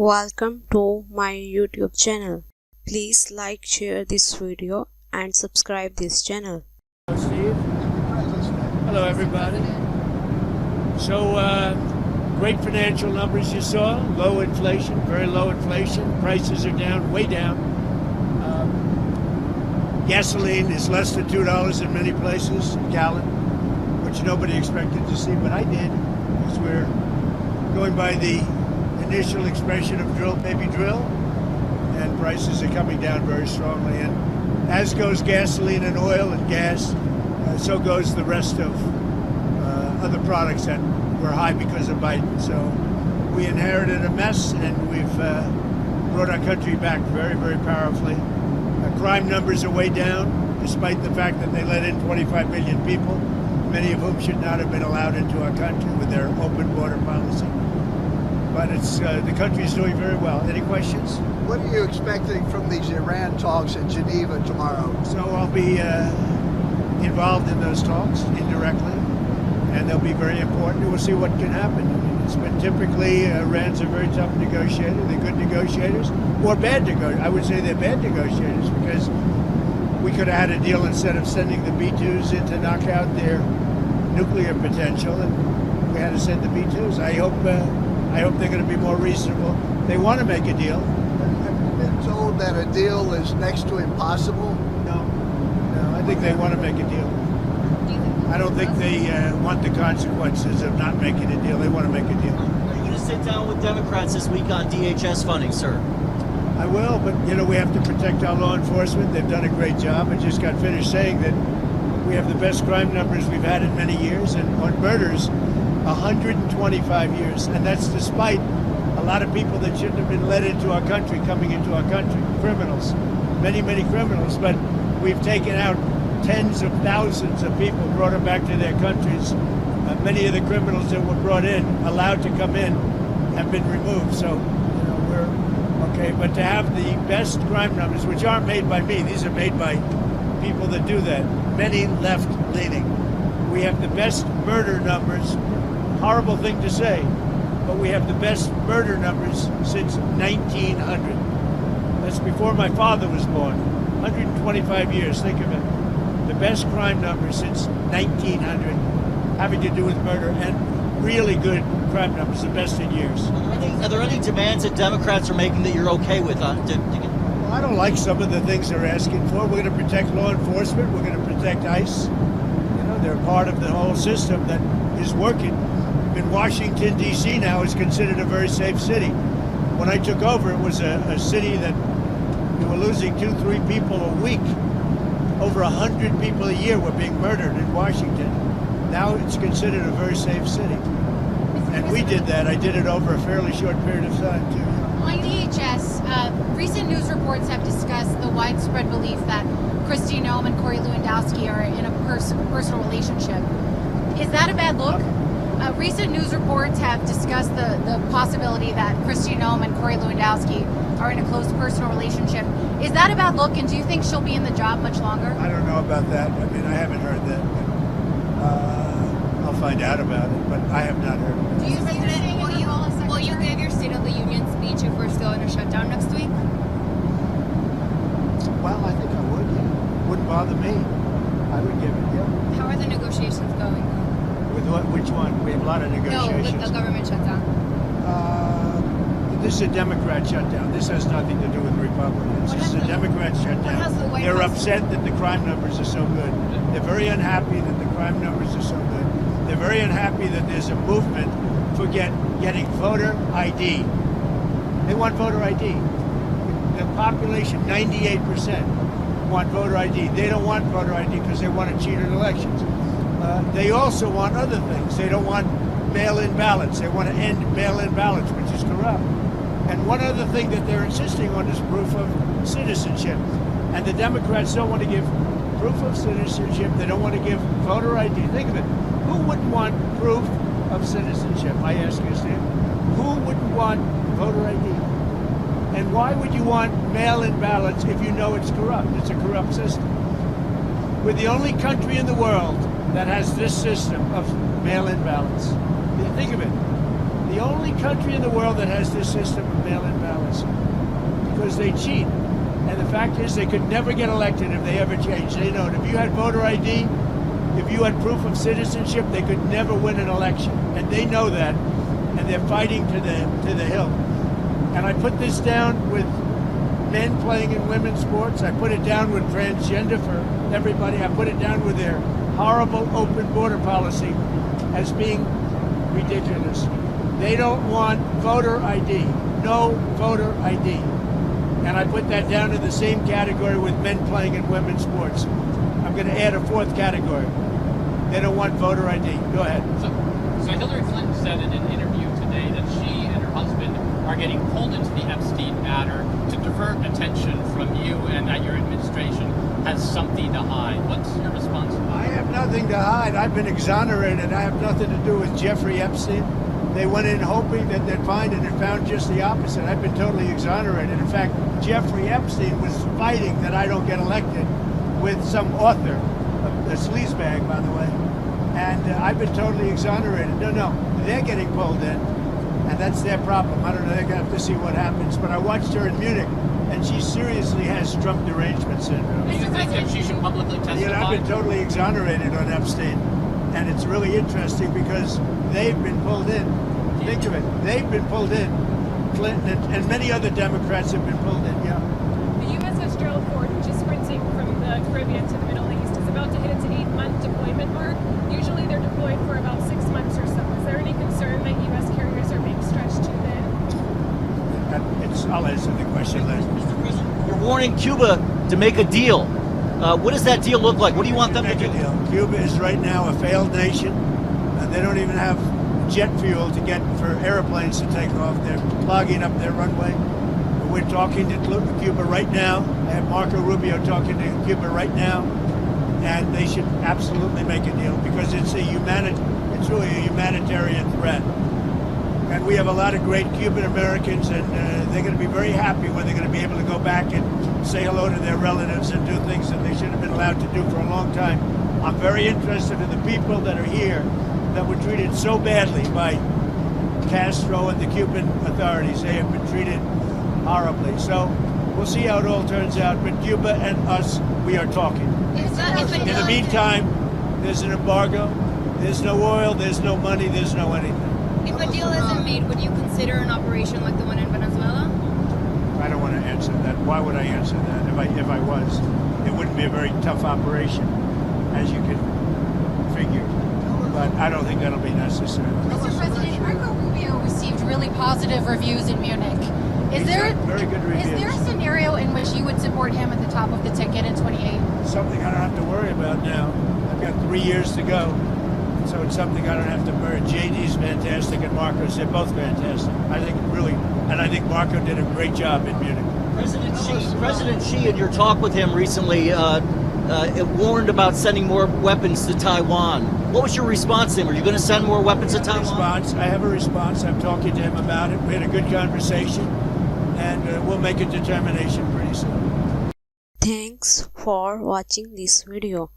Welcome to my YouTube channel. Please like, share this video and subscribe this channel. Steve. Hello everybody. So great financial numbers you saw. Low inflation, very low inflation. Prices are down, way down. Gasoline is less than $2 in many places a gallon, which nobody expected to see, but I did, because we're going by the initial expression of drill baby drill, and prices are coming down very strongly. And as goes gasoline and oil and gas, so goes the rest of other products that were high because of Biden. So we inherited a mess, and we've brought our country back very, very powerfully. Crime numbers are way down, despite the fact that they let in 25 million people, many of whom should not have been allowed into our country with their open border policy. But it's the country's doing very well. Any questions? What are you expecting from these Iran talks in Geneva tomorrow? So I'll be involved in those talks indirectly, and they'll be very important. We'll see what can happen. I mean, it's been typically Iran's a very tough negotiator. They're good negotiators, or bad negotiators. I would say they're bad negotiators, because we could have had a deal instead of sending the B-2s in to knock out their nuclear potential, and we had to send the B-2s. I hope they're going to be more reasonable. They want to make a deal. Have you been told that a deal is next to impossible? No, I think they want to make a deal. I don't think they want the consequences of not making a deal. They want to make a deal. Are you going to sit down with Democrats this week on DHS funding, sir? I will, but we have to protect our law enforcement. They've done a great job. I just got finished saying that we have the best crime numbers we've had in many years, and on murders, 125 years, and that's despite a lot of people that shouldn't have been let into our country coming into our country, criminals, many, many criminals, but we've taken out tens of thousands of people, brought them back to their countries. Many of the criminals that were brought in, allowed to come in, have been removed, so we're okay. But to have the best crime numbers, which aren't made by me, these are made by people that do that, many left-leaning. We have the best murder numbers. Horrible thing to say, but we have the best murder numbers since 1900. That's before my father was born. 125 years, think of it. The best crime numbers since 1900, having to do with murder, and really good crime numbers, the best in years. Are there any demands that Democrats are making that you're okay with? Well, I don't like some of the things they're asking for. We're going to protect law enforcement. We're going to protect ICE. They're part of the whole system that is working. In Washington, D.C. now is considered a very safe city. When I took over, it was a city that we were losing 2-3 people a week. Over 100 people a year were being murdered in Washington. Now it's considered a very safe city. And we did that. I did it over a fairly short period of time, too. On DHS, recent news reports have discussed the widespread belief that Kristi Noem and Corey Lewandowski are in a personal relationship. Is that a bad look? Recent news reports have discussed the possibility that Kristi Noem and Corey Lewandowski are in a close personal relationship. Is that a bad look, and do you think she'll be in the job much longer? I don't know about that. I mean, I haven't heard that. But, I'll find out about it, but I have not heard it. Do you think that will you give your State of the Union speech if we're still in a shutdown next week? Well, I think I would. Yeah. Wouldn't bother me. I would give it. Yeah. How are the negotiations going? With what? Which one? We have a lot of negotiations. No, with the government shutdown. This is a Democrat shutdown. This has nothing to do with Republicans. This is a Democrat shutdown. They're upset that the crime numbers are so good. They're very unhappy that the crime numbers are so good. They're very unhappy that there's a movement for getting voter ID. They want voter ID. The population, 98%, want voter ID. They don't want voter ID because they want to cheat in elections. They also want other things. They don't want mail-in ballots. They want to end mail-in ballots, which is corrupt. And one other thing that they're insisting on is proof of citizenship. And the Democrats don't want to give proof of citizenship. They don't want to give voter ID. Think of it. Who wouldn't want proof of citizenship? I ask you, Steve. Who wouldn't want voter ID? And why would you want mail-in ballots if you know it's corrupt? It's a corrupt system. We're the only country in the world that has this system of mail-in ballots. Think of it. The only country in the world that has this system of mail-in ballots because they cheat. And the fact is they could never get elected if they ever changed. They know it. If you had voter ID, if you had proof of citizenship, they could never win an election. And they know that. And they're fighting to the hill. And I put this down with men playing in women's sports. I put it down with transgender for everybody. I put it down with their horrible open border policy as being ridiculous. They don't want voter ID. No voter ID. And I put that down in the same category with men playing in women's sports. I'm going to add a fourth category. They don't want voter ID. Go ahead. So Hillary Clinton said in an interview today that she and her husband are getting pulled into the Epstein matter to divert attention from you and that your administration has something to hide. What's your response? I have nothing to hide. I've been exonerated. I have nothing to do with Jeffrey Epstein. They went in hoping that they'd find it and found just the opposite. I've been totally exonerated. In fact, Jeffrey Epstein was fighting that I don't get elected with some author, a sleazebag, by the way. And I've been totally exonerated. No, they're getting pulled in, and that's their problem. I don't know, they're going to have to see what happens. But I watched her in Munich, and she seriously has Trump derangement syndrome. Do you think that she should publicly testify? I've been totally exonerated on Epstein, and it's really interesting because they've been pulled in. Think of it. They've been pulled in. Clinton and many other Democrats have been pulled in, yeah. The USS Gerald Ford, which is sprinting from the Caribbean to the Middle East, is about to hit its 8-month deployment mark. Usually they're deployed for about 6 months or so. Is there any concern that U.S. carriers are being stretched too thin? I'll answer the question later. Mr. President, you're warning Cuba to make a deal. What does that deal look like? What do you want them to do? Cuba is right now a failed nation. They don't even have jet fuel to get for airplanes to take off. They're clogging up their runway. We're talking to Cuba right now. I have Marco Rubio talking to Cuba right now, and they should absolutely make a deal because it's really a humanitarian threat. And we have a lot of great Cuban Americans, and they're going to be very happy when they're going to be able to go back and say hello to their relatives and do things that they should have been allowed to do for a long time. I'm very interested in the people that are here that were treated so badly by Castro and the Cuban authorities. They have been treated horribly. So we'll see how it all turns out. But Cuba and us, we are talking. In the meantime, there's an embargo. There's no oil, there's no money, there's no anything. If a deal isn't made, would you consider an operation like the one in Venezuela? I don't want to answer that. Why would I answer that? If I was, it wouldn't be a very tough operation, as you can figure. But I don't think that'll be necessary. Mr. President, Marco Rubio received really positive reviews in Munich. Is there very good reviews. Is there a scenario in which you would support him at the top of the ticket in 28? Something I don't have to worry about now. I've got 3 years to go. So it's something I don't have to worry. JD's fantastic and Marco's, they're both fantastic. I think Marco did a great job in Munich. President Xi, in your talk with him recently, warned about sending more weapons to Taiwan. What was your response to him? Are you going to send more weapons to Taiwan? I have a response. I'm talking to him about it. We had a good conversation, and we'll make a determination pretty soon. Thanks for watching this video.